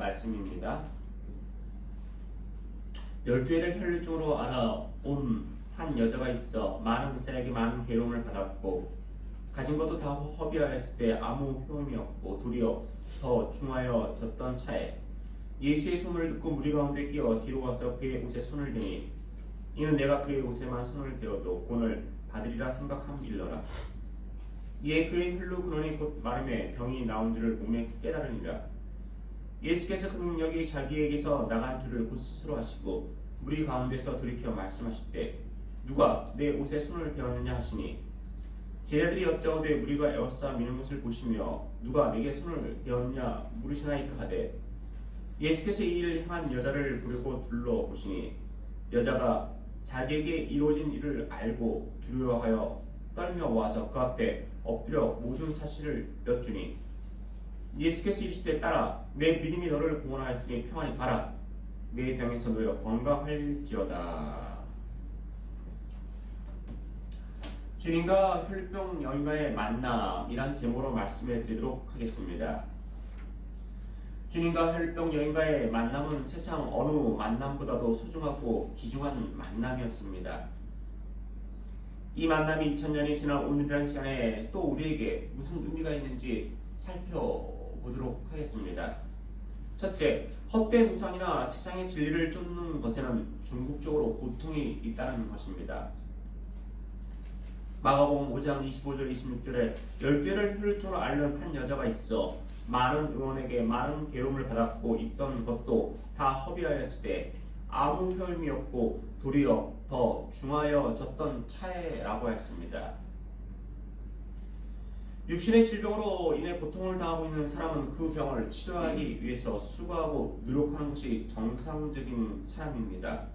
말씀입니다. 12해를 혈육적으로 알아온 한 여자가 있어 많은 사람에게 많은 괴로움을 받았고 가진 것도 다 허비하였을 때 아무 효험이 없고 도리어 더 중하여졌던 차에 예수의 소문을 듣고 무리 가운데 끼어 뒤로 와서 그의 옷에 손을 대니 이는 내가 그의 옷에만 손을 대어도 구원을 받으리라 생각함일러라. 이에 그의 혈로 근원이 곧 마름에 병이 나온 줄을 몸에 깨달으니라. 예수께서 그 능력이 자기에게서 나간 줄을 곧 스스로 하시고 무리 가운데서 돌이켜 말씀하실 때 누가 내 옷에 손을 대었느냐 하시니 제자들이 여짜오되 무리가 에워싸 미는 것을 보시며 누가 내게 손을 대었느냐 물으시나이까 하되 예수께서 이 일을 행한 여자를 부르고 둘러보시니 여자가 자기에게 이루어진 일을 알고 두려워하여 떨며 와서 그 앞에 엎드려 모든 사실을 여쭈니 예수께서 이르시되 딸아 내 믿음이 너를 구원하였으니 평안히 가라 내 병에서 놓여 건강할지어다. 주님과 혈병 여인과의 만남이란 제목으로 말씀해 드리도록 하겠습니다. 주님과 혈병 여인과의 만남은 세상 어느 만남보다도 소중하고 귀중한 만남이었습니다. 이 만남이 2000년이 지난 오늘이라는 시간에 또 우리에게 무슨 의미가 있는지 살펴보도록 하겠습니다. 첫째, 헛된 우상이나 세상의 진리를 쫓는 것에는 궁극적으로 고통이 있다는 것입니다. 마가복음 5장 25절 26절에 10개를 혈육적으로 앓는 한 여자가 있어 많은 의원에게 많은 괴로움을 받았고 있던 것도 다 허비하였을 때 아무 효험이 없고 도리어 더 중하여졌던 차에라고 했습니다. 육신의 질병으로 인해 고통을 당하고 있는 사람은 그 병을 치료하기 위해서 수고하고 노력하는 것이 정상적인 사람입니다.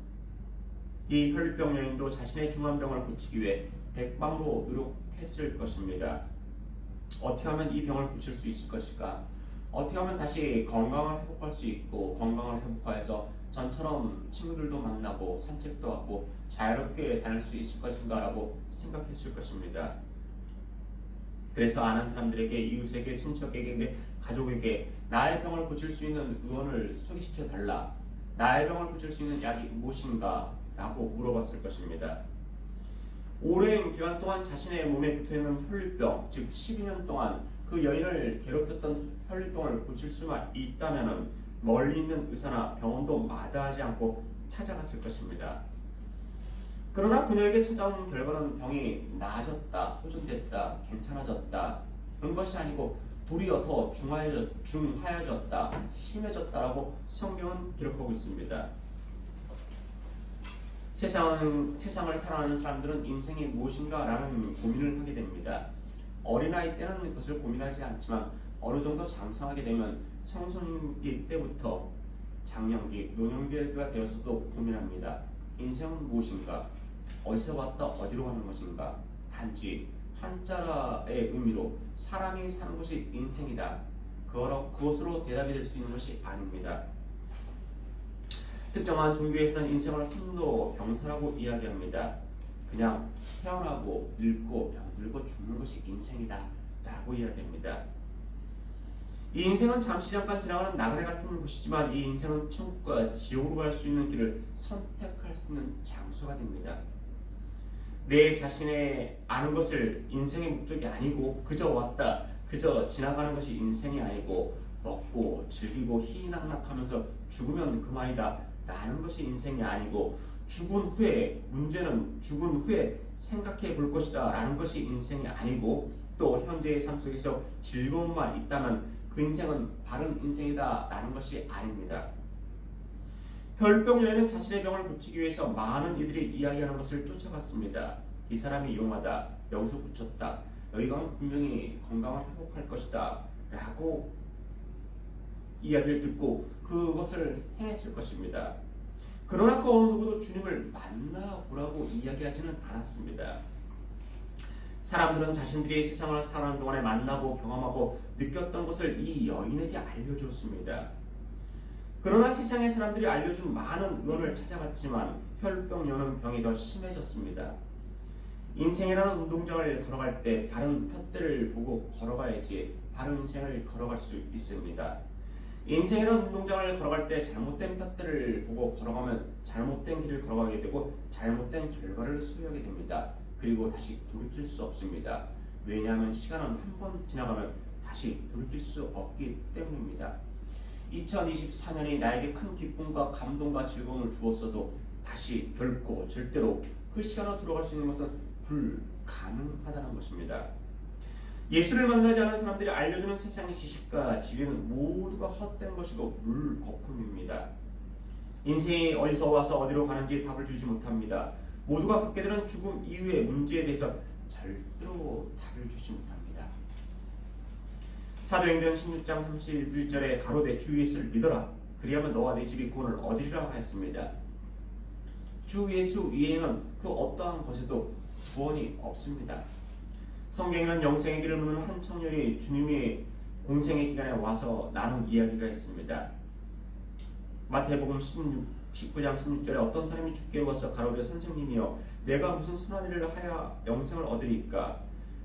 이 혈육병 여인도 자신의 중한 병을 고치기 위해 백방으로 노력했을 것입니다. 어떻게 하면 이 병을 고칠 수 있을 것일까? 어떻게 하면 다시 건강을 회복할 수 있고 건강을 회복하여서 전처럼 친구들도 만나고 산책도 하고 자유롭게 다닐 수 있을 것인가 라고 생각했을 것입니다. 그래서 아는 사람들에게, 이웃에게, 친척에게, 가족에게 나의 병을 고칠 수 있는 의원을 소개시켜 달라, 나의 병을 고칠 수 있는 약이 무엇인가 라고 물어봤을 것입니다. 오랜 기간 동안 자신의 몸에 붙어있는 혈류병, 즉 12년 동안 그 여인을 괴롭혔던 혈류병을 고칠 수만 있다면 멀리 있는 의사나 병원도 마다하지 않고 찾아갔을 것입니다. 그러나 그녀에게 찾아온 결과는 병이 나아졌다, 호전됐다, 괜찮아졌다 그런 것이 아니고 도리어 더 중하여졌다, 심해졌다라고 성경은 기록하고 있습니다. 세상을 살아가는 사람들은 인생이 무엇인가 라는 고민을 하게 됩니다. 어린아이 때는 그것을 고민하지 않지만 어느 정도 장성하게 되면 청소년기 때부터 장년기, 노년기가 되어서도 고민합니다. 인생은 무엇인가? 어디서 왔다 어디로 가는 것인가? 단지 한자의 의미로 사람이 사는 것이 인생이다. 그것으로 대답이 될 수 있는 것이 아닙니다. 특정한 종교에서는 인생을 생로 병사라고 이야기합니다. 그냥 태어나고 늙고 병들고 죽는 것이 인생이다 라고 이야기합니다. 이 인생은 잠시 잠깐 지나가는 나그네 같은 곳이지만 이 인생은 천국과 지옥으로 갈 수 있는 길을 선택할 수 있는 장소가 됩니다. 내 자신의 아는 것을 인생의 목적이 아니고 그저 왔다, 그저 지나가는 것이 인생이 아니고 먹고 즐기고 희희낙낙하면서 죽으면 그만이다 라는 것이 인생이 아니고 죽은 후에, 문제는 죽은 후에 생각해 볼 것이다 라는 것이 인생이 아니고 또 현재의 삶 속에서 즐거움만 있다면 그 인생은 바른 인생이다 라는 것이 아닙니다. 혈병 여인은 자신의 병을 고치기 위해서 많은 이들이 이야기하는 것을 쫓아갔습니다. 이 사람이 용하다, 여기서 고쳤다, 여기가 분명히 건강을 회복할 것이다 라고 이야기를 듣고 그것을 행했을 것입니다. 그러나 그 어느 누구도 주님을 만나보라고 이야기하지는 않았습니다. 사람들은 자신들이 세상을 살아가는 동안에 만나고 경험하고 느꼈던 것을 이 여인에게 알려줬습니다. 그러나 세상의 사람들이 알려준 많은 의원을 찾아갔지만 혈병 여는 병이 더 심해졌습니다. 인생이라는 운동장을 걸어갈 때 바른 푯대를 보고 걸어가야지 바른 인생을 걸어갈 수 있습니다. 인생이라는 운동장을 걸어갈 때 잘못된 밭들을 보고 걸어가면 잘못된 길을 걸어가게 되고 잘못된 결과를 소유하게 됩니다. 그리고 다시 돌이킬 수 없습니다. 왜냐하면 시간은 한 번 지나가면 다시 돌이킬 수 없기 때문입니다. 2024년이 나에게 큰 기쁨과 감동과 즐거움을 주었어도 다시 결코 절대로 그 시간으로 돌아갈 수 있는 것은 불가능하다는 것입니다. 예수를 만나지 않은 사람들이 알려주는 세상의 지식과 지혜는 모두가 헛된 것이고 물거품입니다. 인생이 어디서 와서 어디로 가는지 답을 주지 못합니다. 모두가 갖게 되는 죽음 이후의 문제에 대해서 절대로 답을 주지 못합니다. 사도행전 16장 31절에 가로되 주 예수를 믿어라. 그리하면 너와 내 집이 구원을 얻으리라 하였습니다. 주 예수 위에는 그 어떠한 것에도 구원이 없습니다. 성경에는 영생의 길을 묻는 한 청년이 주님의 공생의 기간에 와서 나눈 이야기가 있습니다. 마태복음 19장 16절에 어떤 사람이 주께 와서 가로되 선생님이여 내가 무슨 선한 일을 하여 영생을 얻으리까?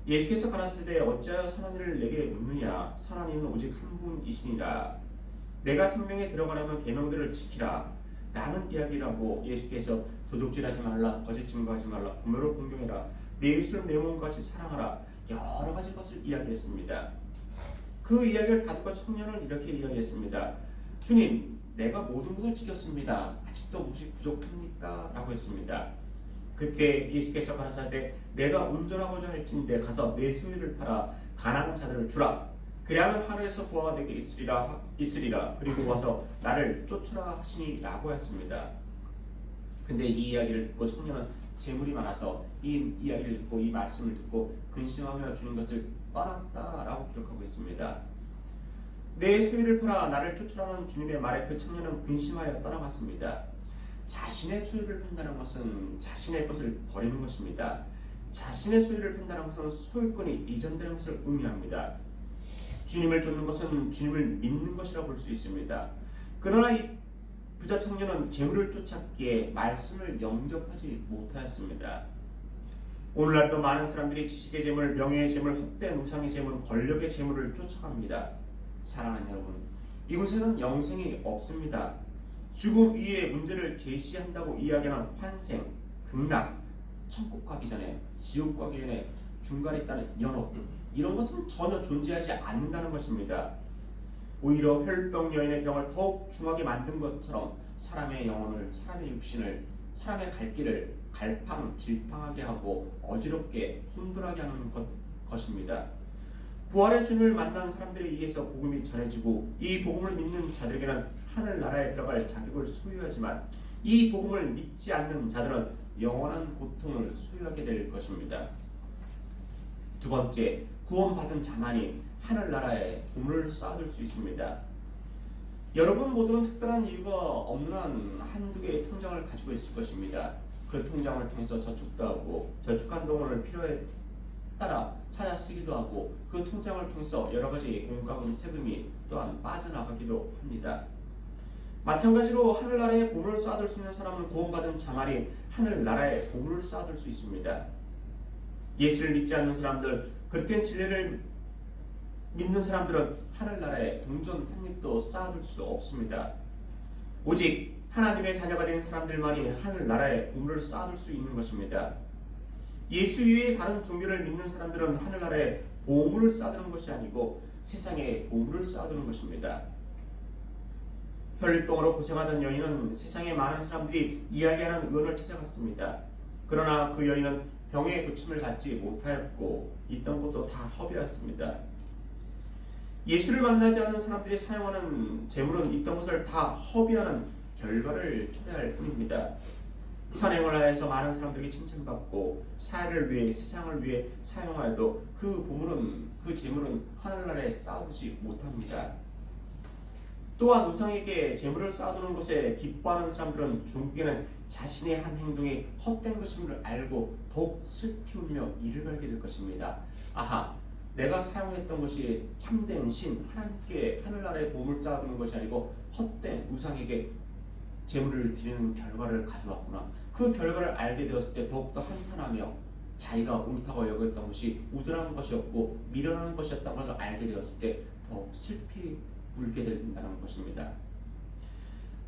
예수께서 가라사대 어찌하여 선한 일을 내게 묻느냐? 선한 이는 오직 한 분이시니라. 내가 생명에 들어가려면 계명들을 지키라 라는 이야기라고 예수께서 도둑질하지 말라, 거짓 증거하지 말라, 부모를 공경해라, 내 이웃을 내 몸같이 사랑하라 여러 가지 것을 이야기했습니다. 그 이야기를 다듬고 청년은 이렇게 이야기했습니다. 주님, 내가 모든 것을 지켰습니다. 아직도 무엇이 부족합니까? 라고 했습니다. 그때 예수께서 가라사대 내가 운전하고자 할진대 가서 내 소유를 팔아 가난한 자들을 주라. 그리하면 하늘에서 보화가 되게 있으리라. 그리고 와서 나를 쫓으라 하시니 라고 했습니다. 근데 이 이야기를 듣고 청년은 재물이 많아서 이 이야기를 듣고 이 말씀을 듣고 근심하며 주는 것을 떠났다라고 기록하고 있습니다. 내 소유를 팔아 나를 쫓으라는 주님의 말에 그 청년은 근심하여 떠나갔습니다. 자신의 소유를 판다는 것은 자신의 것을 버리는 것입니다. 자신의 소유를 판다는 것은 소유권이 이전되는 것을 의미합니다. 주님을 쫓는 것은 주님을 믿는 것이라고 볼 수 있습니다. 그러나 이 부자 청년은 재물을 쫓았기에 말씀을 영접하지 못하였습니다. 오늘날도 많은 사람들이 지식의 재물, 명예의 재물, 헛된 우상의 재물, 권력의 재물을 쫓아갑니다. 사랑하는 여러분, 이곳에는 영생이 없습니다. 죽음 이후의 문제를 제시한다고 이야기하는 환생, 극락, 천국 가기 전에, 지옥 가기 전에 중간에 있다는 연옥, 이런 것은 전혀 존재하지 않는다는 것입니다. 오히려 혈병 여인의 병을 더욱 중하게 만든 것처럼 사람의 영혼을, 사람의 육신을, 사람의 갈 길을 갈팡질팡하게 하고 어지럽게 혼돈하게 하는 것입니다. 부활의 주님을 만난 사람들에 의해서 복음이 전해지고 이 복음을 믿는 자들에게는 하늘나라에 들어갈 자격을 소유하지만 이 복음을 믿지 않는 자들은 영원한 고통을 소유하게 될 것입니다. 두 번째, 구원받은 자만이 하늘나라에 돈을 쌓아둘 수 있습니다. 여러분 모두는 특별한 이유가 없는 한 한두 개의 통장을 가지고 있을 것입니다. 그 통장을 통해서 저축도 하고 저축한 돈을 필요에 따라 찾아 쓰기도 하고 그 통장을 통해서 여러 가지 공과금, 세금이 또한 빠져나가기도 합니다. 마찬가지로 하늘나라에 보물을 쌓아둘 수 있는 사람은 구원받은 자만이 하늘나라에 보물을 쌓아둘 수 있습니다. 예수를 믿지 않는 사람들, 그릇된 진리를 믿는 사람들은 하늘나라에 동전 한 입도 쌓아둘 수 없습니다. 오직 하나님의 자녀가 된 사람들만이 하늘나라에 보물을 쌓아둘 수 있는 것입니다. 예수 외에 다른 종교를 믿는 사람들은 하늘나라에 보물을 쌓아두는 것이 아니고 세상에 보물을 쌓아두는 것입니다. 혈류병으로 고생하던 여인은 세상에 많은 사람들이 이야기하는 의원을 찾아갔습니다. 그러나 그 여인은 병의 고침을 받지 못하였고 있던 것도 다 허비였습니다. 예수를 만나지 않은 사람들이 사용하는 재물은 있던 것을 다 허비하는 결과를 초래할 뿐입니다. 선행을 하여서 많은 사람들이 칭찬받고 사회를 위해, 세상을 위해 사용하여도 그 보물은, 그 재물은 하늘나라에 쌓아두지 못합니다. 또한 우상에게 재물을 쌓아두는 것에 기뻐하는 사람들은 종국에는 자신의 한 행동이 헛된 것임을 알고 더욱 슬피 울며 이를 갈게 될 것입니다. 아하, 내가 사용했던 것이 참된 신 하나님께 하늘나라에 보물 쌓아두는 것이 아니고 헛된 우상에게 재물을 드리는 결과를 가져왔구나. 그 결과를 알게 되었을 때 더욱더 한탄하며 자기가 옳다고 여겼던 것이 우둔한 것이었고 미련한 것이었다는 것을 알게 되었을 때 더욱 슬피 울게 된다는 것입니다.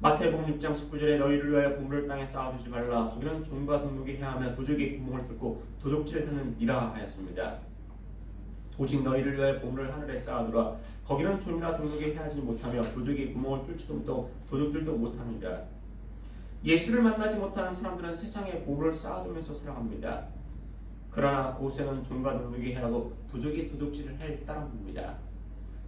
마태복음 6장 19절에 너희를 위하여 보물을 땅에 쌓아두지 말라. 거기는 종과 동록이 해하며 도적이 구멍을 뚫고 도둑질하는 이라 하였습니다. 오직 너희를 위하여 보물을 하늘에 쌓아두라. 거기는 종이나 동록이 해하지 못하며 도적이 구멍을 뚫지도 못하고 도둑들도 못합니다. 예수를 만나지 못하는 사람들은 세상에 보물을 쌓아두면서 살아갑니다. 그러나 고세는 종과 동록이 해하고 도적이 도둑질을 할 따름입니다.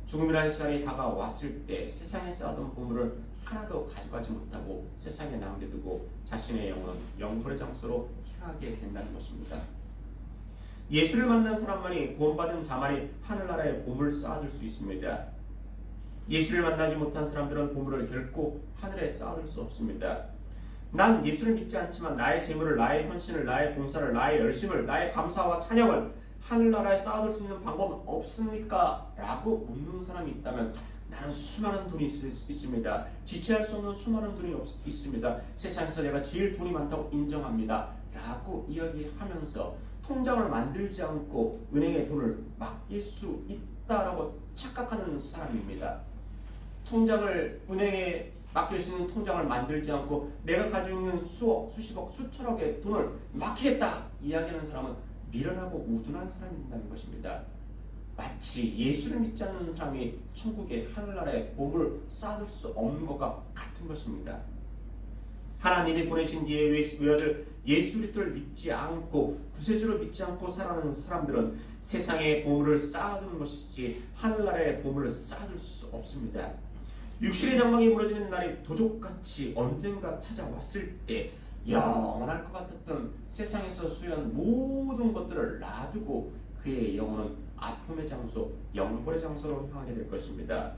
죽음이라는 시간이 다가왔을 때 세상에 쌓아둔 보물을 하나도 가져가지 못하고 세상에 남겨두고 자신의 영혼은 영혼의 장소로 향하게 된다는 것입니다. 예수를 만난 사람만이, 구원받은 자만이 하늘나라에 보물을 쌓아둘 수 있습니다. 예수를 만나지 못한 사람들은 보물을 결코 하늘에 쌓아둘 수 없습니다. 난 예수를 믿지 않지만 나의 재물을, 나의 헌신을, 나의 봉사를, 나의 열심을, 나의 감사와 찬양을 하늘나라에 쌓아둘 수 있는 방법은 없습니까? 라고 묻는 사람이 있다면 나는 수많은 돈이 있습니다. 지체할 수 없는 수많은 돈이 있습니다. 세상에서 내가 제일 돈이 많다고 인정합니다. 라고 이야기하면서 통장을 만들지 않고 은행에 돈을 맡길 수 있다라고 착각하는 사람입니다. 통장을, 은행에 맡길 수 있는 통장을 만들지 않고 내가 가지고 있는 수억, 수십억, 수천억의 돈을 맡기겠다 이야기하는 사람은 미련하고 우둔한 사람이 된다는 것입니다. 마치 예수를 믿지 않는 사람이 천국의 하늘나라에 보물을 쌓아둘 수 없는 것과 같은 것입니다. 하나님이 보내신 이의 외아들 예수 그리스도를 믿지 않고 구세주로 믿지 않고 살아가는 사람들은 세상에 보물을 쌓아두는 것이지 하늘나라에 보물을 쌓아둘 수 없습니다. 육신의 장막이 무너지는 날이 도적같이 언젠가 찾아왔을 때 영원할 것 같았던 세상에서 소유한 모든 것들을 놔두고 그의 영혼은 아픔의 장소, 영벌의 장소로 향하게 될 것입니다.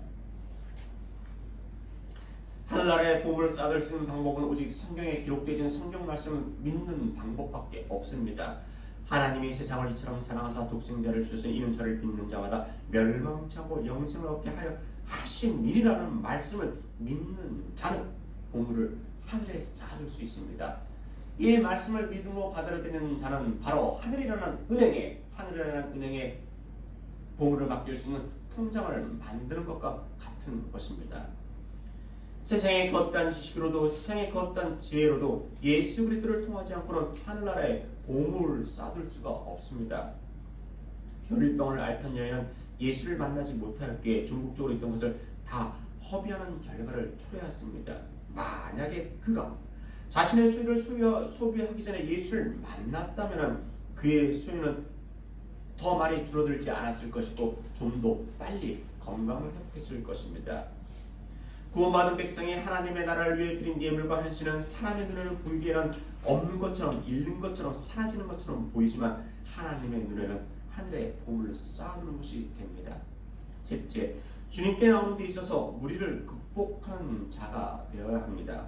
하늘나라에 보물을 쌓아둘 수 있는 방법은 오직 성경에 기록되어진 성경 말씀을 믿는 방법밖에 없습니다. 하나님이 세상을 이처럼 사랑하사 독생자를 주신 이는 저를 믿는 자마다 멸망치 않고 영생을 얻게 하려 하심이라는 말씀을 믿는 자는 보물을 하늘에 쌓아둘 수 있습니다. 이 말씀을 믿음으로 받아들이는 자는 바로 하늘이라는 은행에 보물을 맡길 수 있는 통장을 만드는 것과 같은 것입니다. 세상의 겉단 지식으로도 세상의 겉단 지혜로도 예수 그리스도를 통하지 않고는 하늘나라에 보물을 쌓아둘 수가 없습니다. 혈류병을 앓던 여인은 예수를 만나지 못하였기에 중국적으로 있던 것을 다 허비하는 결과를 초래했습니다. 만약에 그가 자신의 소유를 소비하기 전에 예수를 만났다면 그의 소유는 더 많이 줄어들지 않았을 것이고 좀 더 빨리 건강을 회복했을 것입니다. 구원받은 백성이 하나님의 나라를 위해 드린 예물과 헌신은 사람의 눈에는 보이기에는 없는 것처럼, 잃는 것처럼, 사라지는 것처럼 보이지만 하나님의 눈에는 하늘에 보물을 쌓아두는 것이 됩니다. 셋째, 주님께 나오는 데 있어서 무리를 극복하는 자가 되어야 합니다.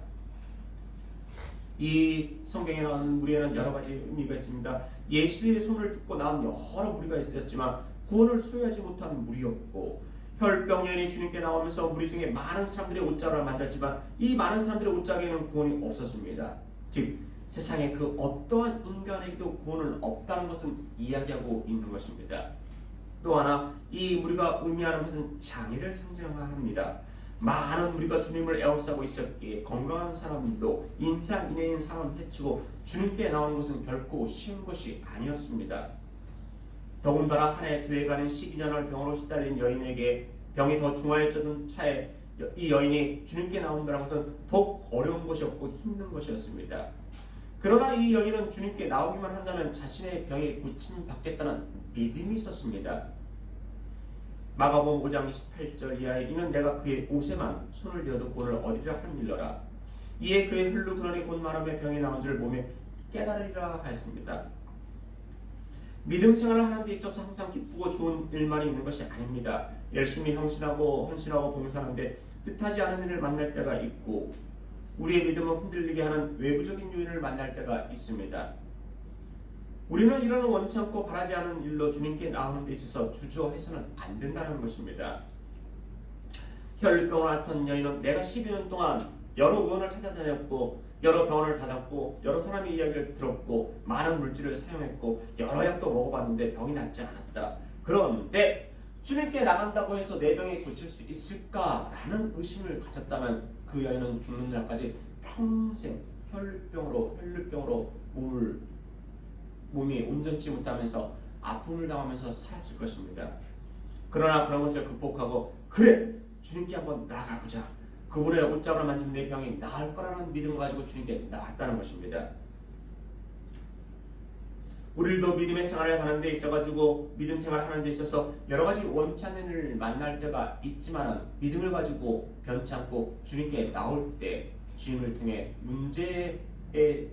이 성경에 나오는 무리에는 여러 가지 의미가 있습니다. 예수의 손을 듣고 나온 여러 무리가 있었지만 구원을 소유하지 못한 무리였고, 혈병년이 주님께 나오면서 무리 중에 많은 사람들의 옷자락을 만졌지만 이 많은 사람들의 옷자락에는 구원이 없었습니다. 즉 세상에 그 어떠한 인간에게도 구원은 없다는 것은 이야기하고 있는 것입니다. 또 하나 이 무리가 의미하는 것은 장애를 상징합니다. 많은 무리가 주님을 에워싸고 있었기에 건강한 사람도 인산인해인 사람을 해치고 주님께 나오는 것은 결코 쉬운 것이 아니었습니다. 더군다나 한 해 뒤에 가는 12년을 병으로 시달린 여인에게 병이 더 중하여졌던 차에 이 여인이 주님께 나온다는 것은 더욱 어려운 것이었고 힘든 것이었습니다. 그러나 이 여인은 주님께 나오기만 한다면 자신의 병에 고침받겠다는 믿음이 있었습니다. 마가복음 5장 28절 이하에 이는 내가 그의 옷에만 손을 대어도 구원을 얻으리라 하느니라. 이에 그의 혈로 근원이 곧 말하며 병이 나온 줄 몸에 깨달으리라 하였습니다. 믿음 생활을 하는 데 있어서 항상 기쁘고 좋은 일만이 있는 것이 아닙니다. 열심히 헌신하고 봉사하는데 뜻하지 않은 일을 만날 때가 있고 우리의 믿음을 흔들리게 하는 외부적인 요인을 만날 때가 있습니다. 우리는 이런 원치 않고 바라지 않은 일로 주님께 나오는 데 있어서 주저해서는 안 된다는 것입니다. 혈류병을 앓던 여인은 내가 12년 동안 여러 의원을 찾아다녔고 여러 병원을 다녔고 여러 사람의 이야기를 들었고 많은 물질을 사용했고 여러 약도 먹어봤는데 병이 낫지 않았다. 그런데 주님께 나간다고 해서 내 병이 고칠 수 있을까라는 의심을 가졌다면 그 여인은 죽는 날까지 평생 혈류병으로 몸이 온전치 못하면서 아픔을 당하면서 살았을 것입니다. 그러나 그런 것을 극복하고 그래 주님께 한번 나가보자. 그분의 옷장을 만지면 내 병이 나을 거라는 믿음을 가지고 주님께 나왔다는 것입니다. 우리도 믿음의 생활을 하는 데 있어가지고 믿음 생활을 하는 데 있어서 여러 가지 원치 않는 일을 만날 때가 있지만 믿음을 가지고 변치 않고 주님께 나올 때 주님을 통해 문제에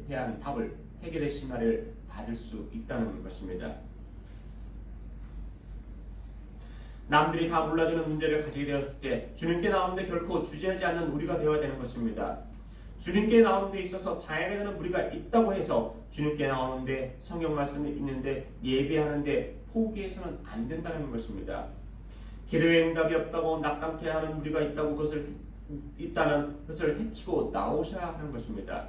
대한 답을 해결의 신화를 받을 수 있다는 것입니다. 남들이 다 몰라주는 문제를 가지게 되었을 때 주님께 나오는데 결코 주저하지 않는 우리가 되어야 되는 것입니다. 주님께 나오는 데 있어서 장애가 되는 무리가 있다고 해서 주님께 나오는데 성경 말씀이 있는데 예배하는데 포기해서는 안 된다는 것입니다. 기도에 응답이 없다고 낙담케 하는 무리가 있다고 있다면 그것을 해치고 나오셔야 하는 것입니다.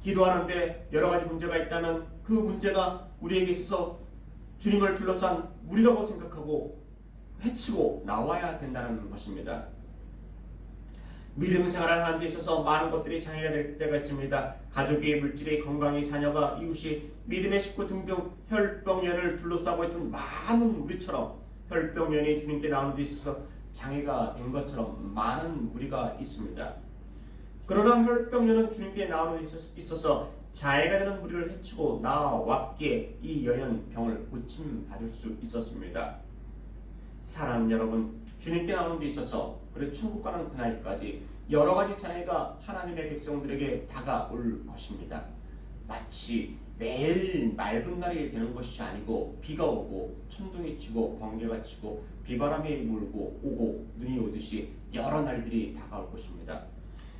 기도하는데 여러 가지 문제가 있다면 그 문제가 우리에게 있어서 주님을 둘러싼 무리라고 생각하고 해치고 나와야 된다는 것입니다. 믿음 생활을 하는 데 있어서 많은 것들이 장애가 될 때가 있습니다. 가족이, 물질이, 건강이, 자녀가, 이웃이, 믿음의 식구 등등 혈병연을 둘러싸고 있던 많은 우리처럼 혈병연이 주님께 나오는 데 있어서 장애가 된 것처럼 많은 무리가 있습니다. 그러나 혈병연은 주님께 나오는 데 있어서 장애가 되는 무리를 해치고 나왔기에 이 여인은 병을 고침받을 수 있었습니다. 사랑하는 여러분, 주님께 나오는 데 있어서 우리 천국 가는 그날까지 여러 가지 장애가 하나님의 백성들에게 다가올 것입니다. 마치 매일 맑은 날이 되는 것이 아니고 비가 오고 천둥이 치고 번개가 치고 비바람이 몰고 오고 눈이 오듯이 여러 날들이 다가올 것입니다.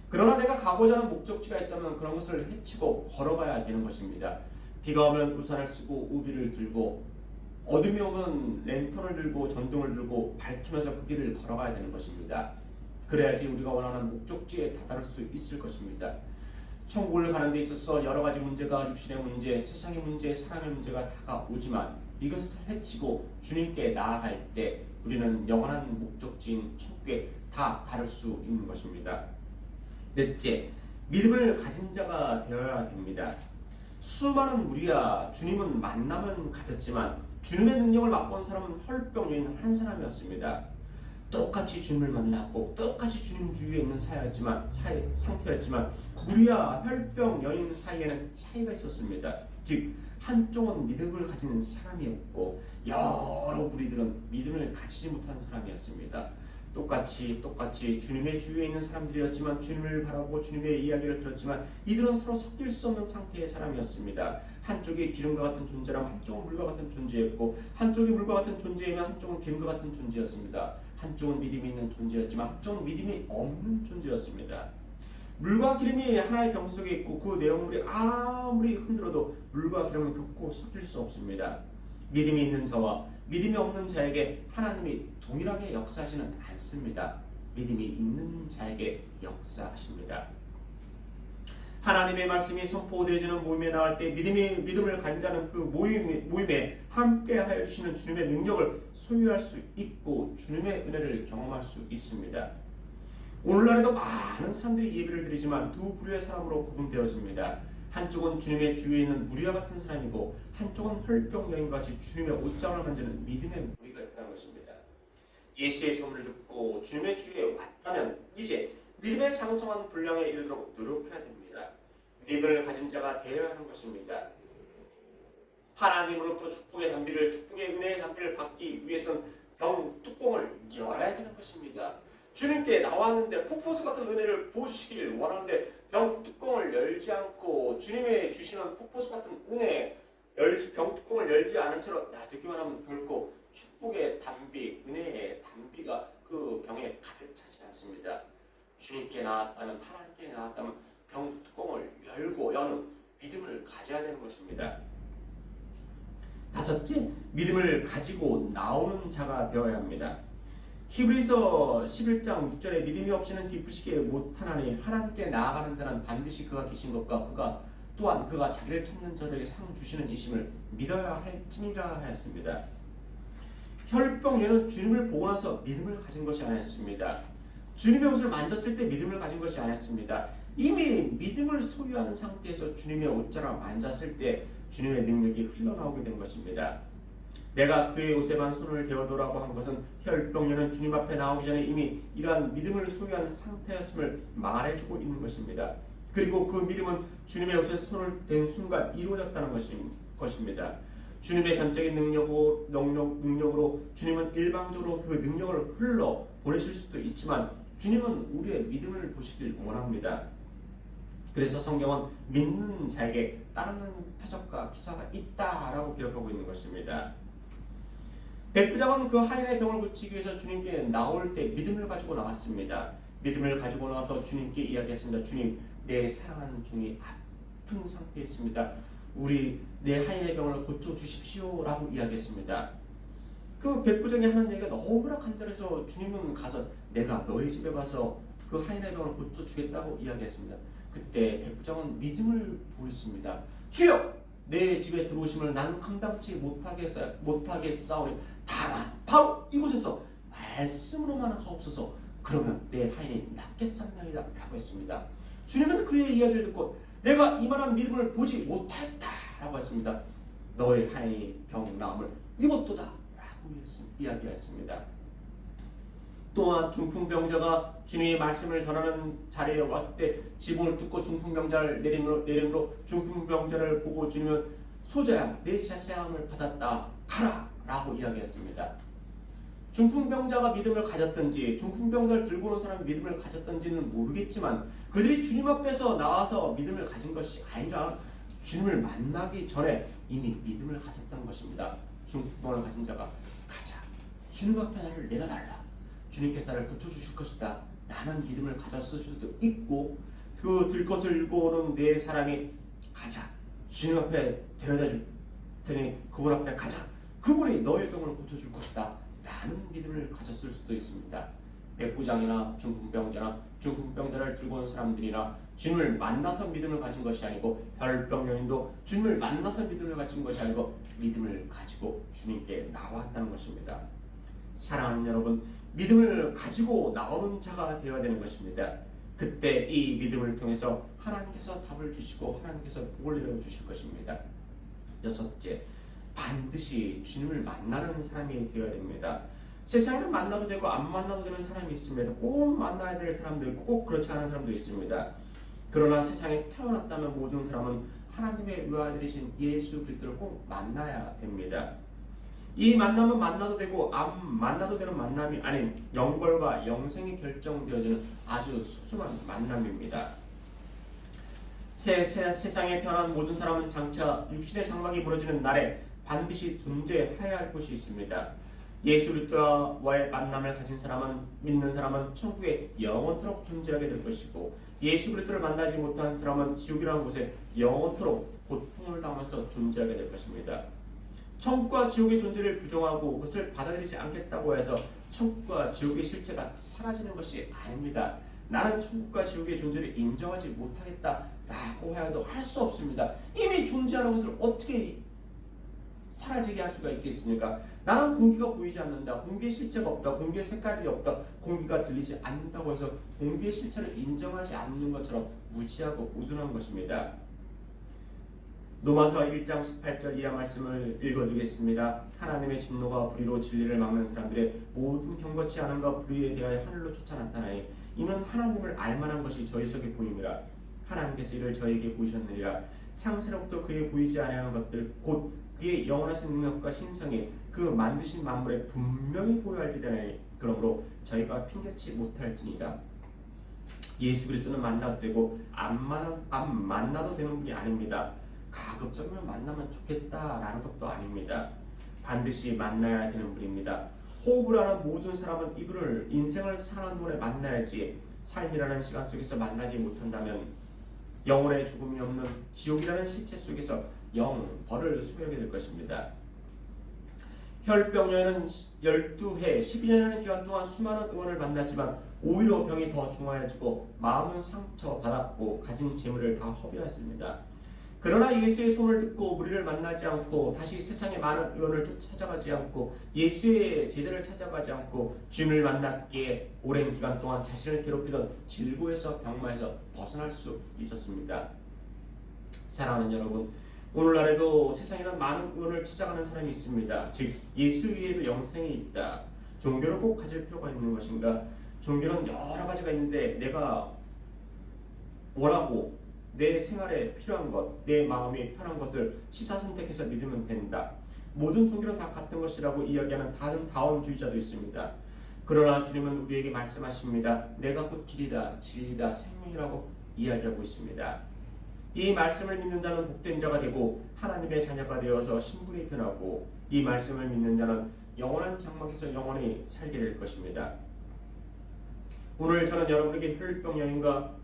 그러나 내가 가고자 하는 목적지가 있다면 그런 것을 해치고 걸어가야 되는 것입니다. 비가 오면 우산을 쓰고 우비를 들고 어둠이 오면 랜턴을 들고 전등을 들고 밝히면서 그 길을 걸어가야 되는 것입니다. 그래야지 우리가 원하는 목적지에 다다를 수 있을 것입니다. 천국을 가는 데 있어서 여러 가지 문제가 육신의 문제, 세상의 문제, 사람의 문제가 다가오지만 이것을 해치고 주님께 나아갈 때 우리는 영원한 목적지인 천국에 다 다를 수 있는 것입니다. 넷째, 믿음을 가진 자가 되어야 됩니다. 수많은 무리와 주님은 만남은 가졌지만 주님의 능력을 맛본 사람은 혈병여인 한 사람이었습니다. 똑같이 주님을 만났고 똑같이 주님 주위에 있는 상태였지만 무리와 혈병여인 사이에는 차이가 있었습니다. 즉 한쪽은 믿음을 가진 사람이었고 여러 무리들은 믿음을 가지지 못한 사람이었습니다. 똑같이 주님의 주위에 있는 사람들이었지만 주님을 바라보고 주님의 이야기를 들었지만 이들은 서로 섞일 수 없는 상태의 사람이었습니다. 한쪽이 기름과 같은 존재라면 한쪽은 물과 같은 존재였고 한쪽이 물과 같은 존재이면 한쪽은 기름과 같은 존재였습니다. 한쪽은 믿음이 있는 존재였지만 한쪽은 믿음이 없는 존재였습니다. 물과 기름이 하나의 병 속에 있고 그 내용물이 아무리 흔들어도 물과 기름은 결코 섞일 수 없습니다. 믿음이 있는 자와 믿음이 없는 자에게 하나님이 동일하게 역사하지는 않습니다. 믿음이 있는 자에게 역사하십니다. 하나님의 말씀이 선포되어지는 모임에 나갈 때 믿음을 가진 자는 그 모임에 함께하여 주시는 주님의 능력을 소유할 수 있고 주님의 은혜를 경험할 수 있습니다. 오늘날에도 많은 사람들이 예배를 드리지만 두 부류의 사람으로 구분되어집니다. 한쪽은 주님의 주위에 있는 무리와 같은 사람이고 한쪽은 혈병여인같이 주님의 옷장을 만지는 믿음의 무리가 있다는 것입니다. 예수의 소문을 듣고 주님의 주위에 왔다면 이제 믿음의 장성한 분량에 이르도록 노력해야 됩니다. 믿음을 가진 자가 되어야 하는 것입니다. 하나님으로부터 축복의 은혜의 담비를 받기 위해서는 병 뚜껑을 열어야 되는 것입니다. 주님께 나왔는데 폭포수 같은 은혜를 보시길 원하는데 병 뚜껑을 열지 않고 주님의 주시는 폭포수 같은 병 뚜껑을 열지 않은 채로 놔두기만 하면 결코 축복의 담비, 은혜의 담비가 그 병에 가득 차지 않습니다. 주님께 나왔다면, 하나님께 나왔다면 병 뚜껑을 열고 여는 믿음을 가져야 되는 것입니다. 다섯째, 믿음을 가지고 나오는 자가 되어야 합니다. 히브리서 11장 6절에 믿음이 없이는 기쁘시게 못하나니 하나님께 나아가는 자는 반드시 그가 계신 것과 그가 자기를 찾는 자들에게 상 주시는 이심을 믿어야 할지니라 하였습니다. 혈병녀는 주님을 보고 나서 믿음을 가진 것이 아니었습니다. 주님의 옷을 만졌을 때 믿음을 가진 것이 아니었습니다. 이미 믿음을 소유한 상태에서 주님의 옷자락을 만졌을 때 주님의 능력이 흘러나오게 된 것입니다. 내가 그의 옷에만 손을 대어도라고 한 것은 혈병녀는 주님 앞에 나오기 전에 이미 이러한 믿음을 소유한 상태였음을 말해주고 있는 것입니다. 그리고 그 믿음은 주님의 옷에 손을 댄 순간 이루어졌다는 것입니다. 주님의 전적인 능력으로 주님은 일방적으로 그 능력을 흘러 보내실 수도 있지만 주님은 우리의 믿음을 보시길 원합니다. 그래서 성경은 믿는 자에게 따르는 표적과 기사가 있다라고 기록하고 있는 것입니다. 백부장은 그 하인의 병을 고치기 위해서 주님께 나올 때 믿음을 가지고 나왔습니다. 믿음을 가지고 나와서 주님께 이야기했습니다. 주님, 내 사랑하는 종이 아픈 상태에 있습니다. 내 하인의 병을 고쳐주십시오 라고 이야기했습니다. 그 백부장이 하는 얘기가 너무나 간절해서 주님은 가서 내가 너희 집에 가서 그 하인의 병을 고쳐주겠다고 이야기했습니다. 그때 백부장은 믿음을 보였습니다. 주여! 내 집에 들어오심을 나는 감당치 못하겠사오니 다만 바로 이곳에서 말씀으로만 하옵소서. 그러면 내 하인이 낫겠사옵나이다 라고 했습니다. 주님은 그의 이야기를 듣고 내가 이만한 믿음을 보지 못했다라고 했습니다. 너의 하인이 병 나음을 입었도다 라고 이야기했습니다. 또한 중풍병자가 주님의 말씀을 전하는 자리에 왔을 때 지붕을 뚫고 중풍병자를 내림으로 중풍병자를 보고 주님은 소자야 내 제사함을 받았다 가라 라고 이야기했습니다. 중풍병자가 믿음을 가졌든지 중풍병자를 들고 온 사람이 믿음을 가졌든지는 모르겠지만 그들이 주님 앞에서 나와서 믿음을 가진 것이 아니라 주님을 만나기 전에 이미 믿음을 가졌던 것입니다. 중풍병을 가진 자가 가자 주님 앞에 나를 내려달라 주님께서 나를 고쳐주실 것이다 라는 믿음을 가졌을 수도 있고 그 들 것을 읽고 오는 네 사람이 가자 주님 앞에 데려다 줄 테니 그분 앞에 가자 그분이 너의 병을 고쳐줄 것이다 라는 믿음을 가졌을 수도 있습니다. 백부장이나 중풍병자를 들고 온 사람들이나 주님을 만나서 믿음을 가진 것이 아니고 혈병녀인도 주님을 만나서 믿음을 가진 것이 아니고 믿음을 가지고 주님께 나왔다는 것입니다. 사랑하는 여러분, 믿음을 가지고 나오는 자가 되어야 되는 것입니다. 그때 이 믿음을 통해서 하나님께서 답을 주시고 하나님께서 복을 내려주실 것입니다. 여섯째, 반드시 주님을 만나는 사람이 되어야 됩니다. 세상에는 만나도 되고 안 만나도 되는 사람이 있습니다. 꼭 만나야 될 사람도 있고 꼭 그렇지 않은 사람도 있습니다. 그러나 세상에 태어났다면 모든 사람은 하나님의 외아들이신 예수 그리스도를 꼭 만나야 됩니다. 이 만남은 만나도 되고 안 만나도 되는 만남이 아닌 영벌과 영생이 결정되어지는 아주 소중한 만남입니다. 세상에 태어난 모든 사람은 장차 육신의 장막이 무너지는 날에 반드시 존재해야 할 곳이 있습니다. 예수 그리스도와의 만남을 가진 사람은 믿는 사람은 천국에 영원토록 존재하게 될 것이고 예수 그리스도를 만나지 못한 사람은 지옥이라는 곳에 영원토록 고통을 당하면서 존재하게 될 것입니다. 천국과 지옥의 존재를 부정하고 그것을 받아들이지 않겠다고 해서 천국과 지옥의 실체가 사라지는 것이 아닙니다. 나는 천국과 지옥의 존재를 인정하지 못하겠다라고 하여도 할 수 없습니다. 이미 존재하는 것을 어떻게 사라지게 할 수가 있겠습니까? 나는 공기가 보이지 않는다. 공기의 실체가 없다. 공기의 색깔이 없다. 공기가 들리지 않는다고 해서 공기의 실체를 인정하지 않는 것처럼 무지하고 우둔한 것입니다. 로마서 1장 18절 이하 말씀을 읽어드리겠습니다. 하나님의 진노가 불의로 진리를 막는 사람들의 모든 경거치 않음과 불의에 대하여 하늘로 쫓아 나타나니 이는 하나님을 알만한 것이 저희 속에 보임이라. 하나님께서 이를 저에게 보이셨느니라. 창세로부터 그에 보이지 아니하는 것들 곧 그의 영원하신 능력과 신성이 그 만드신 만물에 분명히 보여야 되나니 그러므로 저희가 핑계치 못할지니라. 예수 그리스도는 만나도 되고 안 만나도 되는 분이 아닙니다. 가급적이면 만나면 좋겠다라는 것도 아닙니다. 반드시 만나야 되는 분입니다. 호흡을 하는 모든 사람은 이분을 인생을 사는 동안에 만나야지 삶이라는 시간 속에서 만나지 못한다면 영혼의 죽음이 없는 지옥이라는 실체 속에서 영벌을 소유하게 될 것입니다. 혈병녀는 12해 12년이라는 기간 동안 수많은 의원을 만났지만 오히려 병이 더 중하여지고 마음은 상처받았고 가진 재물을 다 허비하였습니다. 그러나 예수의 소문을 듣고 무리를 만나지 않고 다시 세상의 많은 의원을 찾아가지 않고 예수의 제자를 찾아가지 않고 주님을 만났기에 오랜 기간 동안 자신을 괴롭히던 질고에서 병마에서 벗어날 수 있었습니다. 사랑하는 여러분, 오늘날에도 세상에는 많은 의원을 찾아가는 사람이 있습니다. 즉 예수 위에도 영생이 있다. 종교를 꼭 가질 필요가 있는 것인가? 종교는 여러 가지가 있는데 내가 원하고 내 생활에 필요한 것, 내 마음이 편한 것을 취사 선택해서 믿으면 된다. 모든 종교는 다 같은 것이라고 이야기하는 다른 다원주의자도 있습니다. 그러나 주님은 우리에게 말씀하십니다. 내가 곧 길이다, 진리다, 생명이라고 이야기하고 있습니다. 이 말씀을 믿는 자는 복된 자가 되고 하나님의 자녀가 되어서 신분이 변하고 이 말씀을 믿는 자는 영원한 장막에서 영원히 살게 될 것입니다. 오늘 저는 여러분에게 혈병 여인과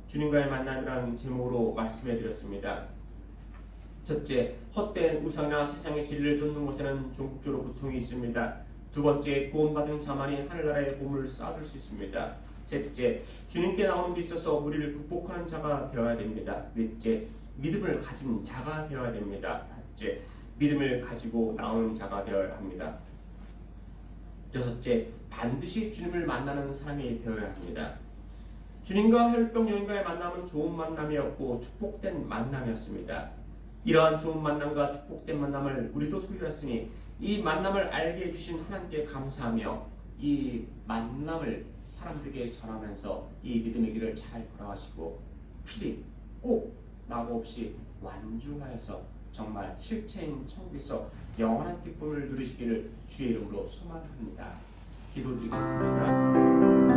주님과의 만남이라는 제목으로 말씀해 드렸습니다. 첫째, 헛된 우상이나 세상의 진리를 쫓는 곳에는 종국적으로 고통이 있습니다. 두 번째, 구원받은 자만이 하늘나라의 보물을 쌓아줄 수 있습니다. 셋째, 주님께 나오는 데 있어서 무리를 극복하는 자가 되어야 됩니다. 넷째, 믿음을 가진 자가 되어야 됩니다. 다섯째, 믿음을 가지고 나오는 자가 되어야 합니다. 여섯째, 반드시 주님을 만나는 사람이 되어야 합니다. 주님과 혈병 여인과의 만남은 좋은 만남이었고 축복된 만남이었습니다. 이러한 좋은 만남과 축복된 만남을 우리도 소유했으니 이 만남을 알게 해주신 하나님께 감사하며 이 만남을 사람들에게 전하면서 이 믿음의 길을 잘 걸어가시고 필히 꼭 낙오 없이 완주하여서 정말 실체인 천국에서 영원한 기쁨을 누리시기를 주의 이름으로 소망합니다. 기도드리겠습니다.